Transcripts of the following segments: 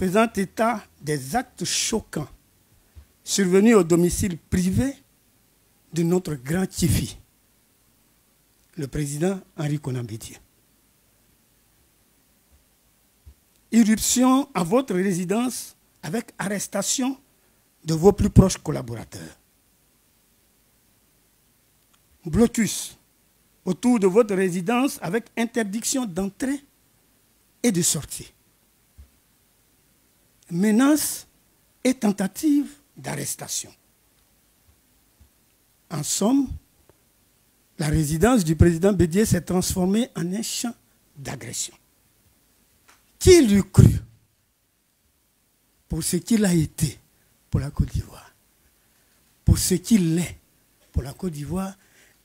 faisant état des actes choquants survenus au domicile privé de notre grand Tchifi, le président Henri Konan Bédié. Irruption à votre résidence avec arrestation de vos plus proches collaborateurs. Blocus autour de votre résidence avec interdiction d'entrée et de sortie. Menaces et tentatives d'arrestation. En somme, la résidence du président Bédié s'est transformée en un champ d'agression. Qui l'eût cru pour ce qu'il a été pour la Côte d'Ivoire, pour ce qu'il est pour la Côte d'Ivoire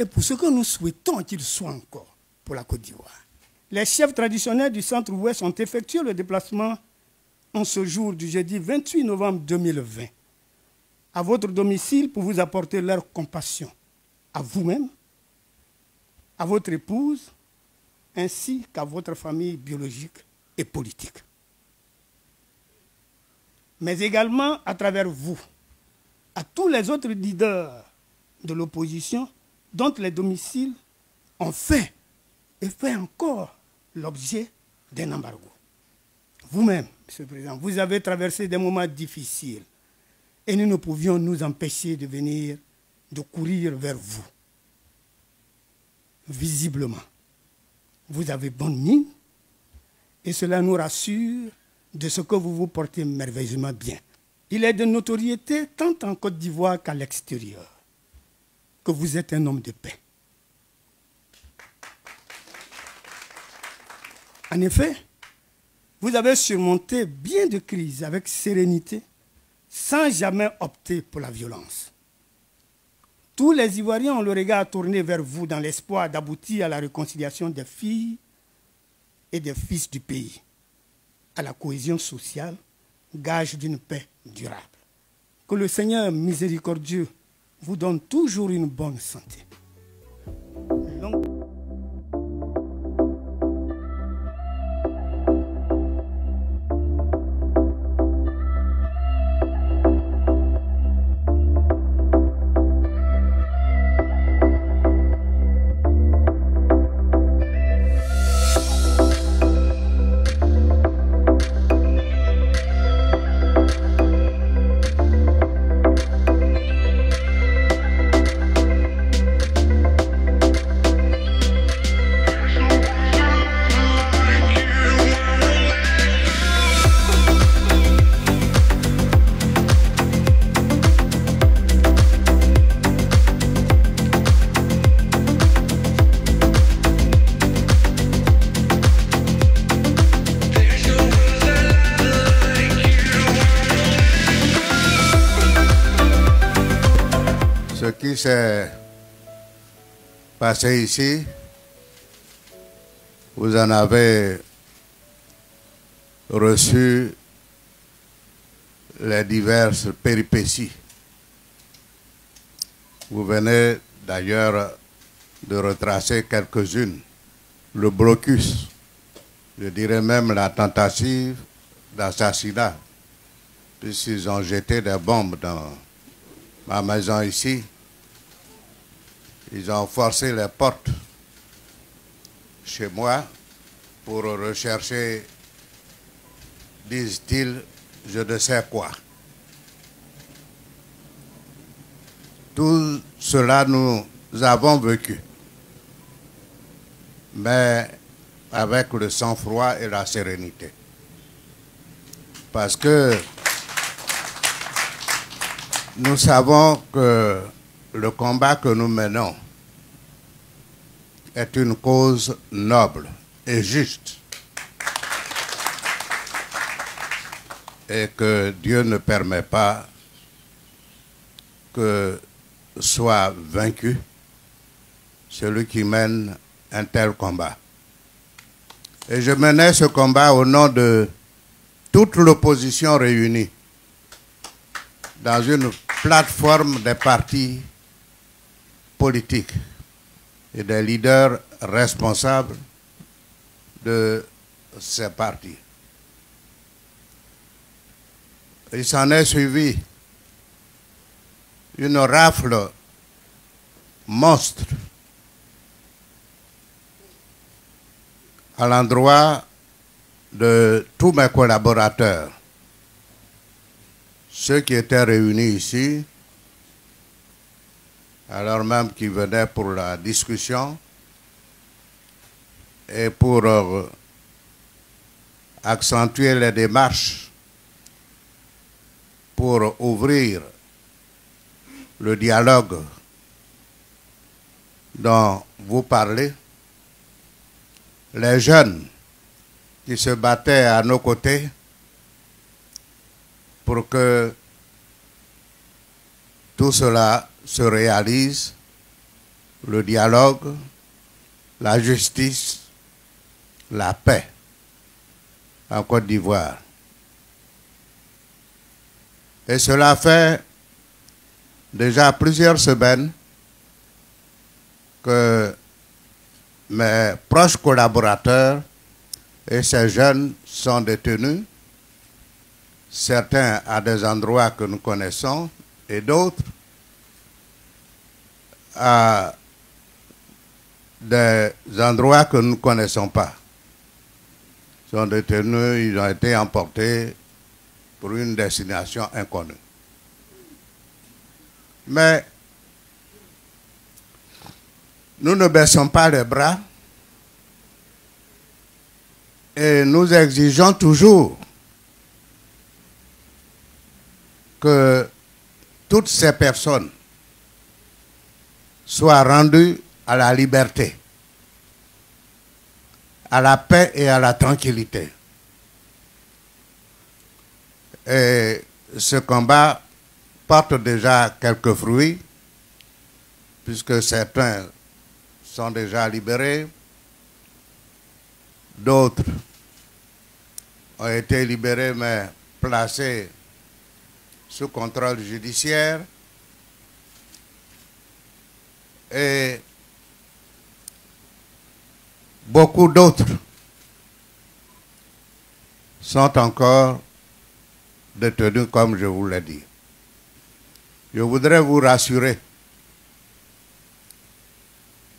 et pour ce que nous souhaitons qu'il soit encore pour la Côte d'Ivoire. Les chefs traditionnels du Centre-Ouest ont effectué le déplacement en ce jour du jeudi 28 novembre 2020 à votre domicile pour vous apporter leur compassion à vous-même, à votre épouse, ainsi qu'à votre famille biologique et politique. Mais également à travers vous, à tous les autres leaders de l'opposition dont les domiciles ont fait et fait encore l'objet d'un embargo. Vous-même, Monsieur le Président, vous avez traversé des moments difficiles et nous ne pouvions nous empêcher de venir, de courir vers vous. Visiblement, vous avez bonne mine et cela nous rassure de ce que vous vous portez merveilleusement bien. Il est de notoriété tant en Côte d'Ivoire qu'à l'extérieur que vous êtes un homme de paix. En effet, vous avez surmonté bien de crises avec sérénité, sans jamais opter pour la violence. Tous les Ivoiriens ont le regard tourné vers vous dans l'espoir d'aboutir à la réconciliation des filles et des fils du pays, à la cohésion sociale, gage d'une paix durable. Que le Seigneur miséricordieux vous donne toujours une bonne santé. Ce qui s'est passé ici, vous en avez reçu les diverses péripéties. Vous venez d'ailleurs de retracer quelques-unes. Le blocus, je dirais même la tentative d'assassinat, puisqu'ils ont jeté des bombes dans ma maison ici. Ils ont forcé les portes chez moi pour rechercher, disent-ils, je ne sais quoi. Tout cela, nous avons vécu, mais avec le sang-froid et la sérénité. Parce que nous savons que le combat que nous menons est une cause noble et juste. Et que Dieu ne permet pas que soit vaincu celui qui mène un tel combat. Et je menais ce combat au nom de toute l'opposition réunie dans une plateforme des partis politiques et des leaders responsables de ces partis. il s'en est suivi une rafle monstre à l'endroit de tous mes collaborateurs, ceux qui étaient réunis ici, alors même qu'ils venaient pour la discussion et pour accentuer les démarches pour ouvrir le dialogue dont vous parlez. Les jeunes qui se battaient à nos côtés pour que tout cela se réalise, le dialogue, la justice, la paix en Côte d'Ivoire. Et cela fait déjà plusieurs semaines que mes proches collaborateurs et ces jeunes sont détenus, certains à des endroits que nous connaissons et d'autres à des endroits que nous ne connaissons pas. Ils sont détenus, ils ont été emportés pour une destination inconnue. Mais nous ne baissons pas les bras et nous exigeons toujours que toutes ces personnes soient rendues à la liberté, à la paix et à la tranquillité. Et ce combat porte déjà quelques fruits, puisque certains sont déjà libérés, d'autres ont été libérés mais placés sous contrôle judiciaire, et beaucoup d'autres sont encore détenus comme je vous l'ai dit. Je voudrais vous rassurer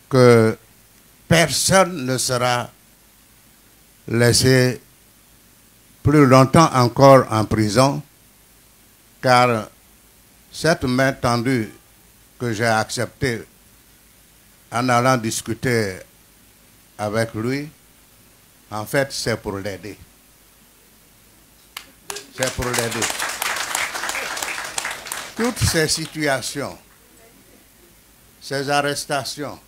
que personne ne sera laissé plus longtemps encore en prison, car cette main tendue que j'ai acceptée en allant discuter avec lui, en fait, c'est pour l'aider. C'est pour l'aider. Toutes ces situations, ces arrestations,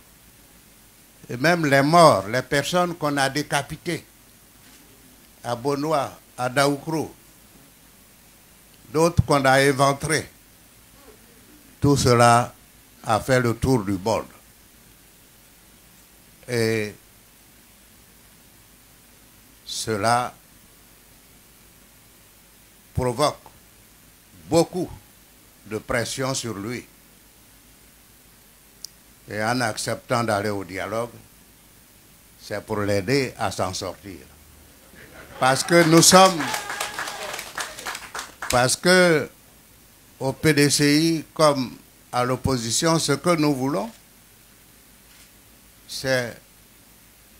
et même les morts, les personnes qu'on a décapitées à Bonois, à Daoukro, d'autres qu'on a éventrées, tout cela a fait le tour du monde. Et cela provoque beaucoup de pression sur lui. Et en acceptant d'aller au dialogue, c'est pour l'aider à s'en sortir. Parce que nous sommes, parce que au PDCI comme à l'opposition, ce que nous voulons, c'est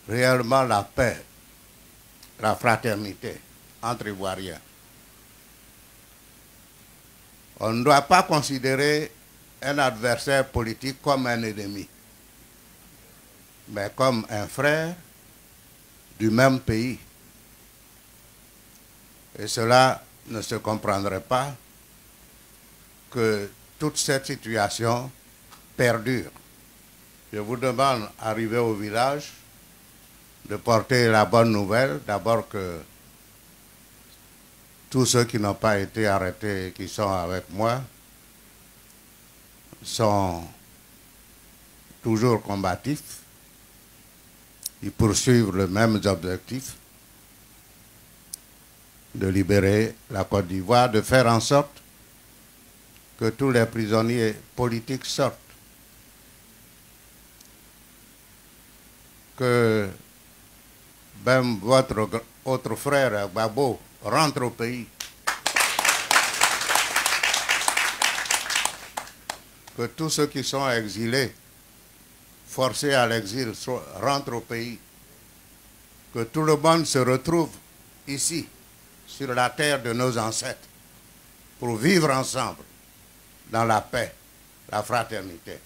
réellement la paix, la fraternité entre Ivoiriens. On ne doit pas considérer un adversaire politique comme un ennemi, mais comme un frère du même pays. Et cela ne se comprendrait pas que toute cette situation perdure. Je vous demande, arrivé au village, de porter la bonne nouvelle, d'abord que tous ceux qui n'ont pas été arrêtés et qui sont avec moi sont toujours combatifs. Ils poursuivent le même objectif de libérer la Côte d'Ivoire, de faire en sorte que tous les prisonniers politiques sortent, que même votre autre frère, Babo, rentre au pays. que tous ceux qui sont exilés, forcés à l'exil, rentrent au pays, que tout le monde se retrouve ici, sur la terre de nos ancêtres, pour vivre ensemble dans la paix, la fraternité.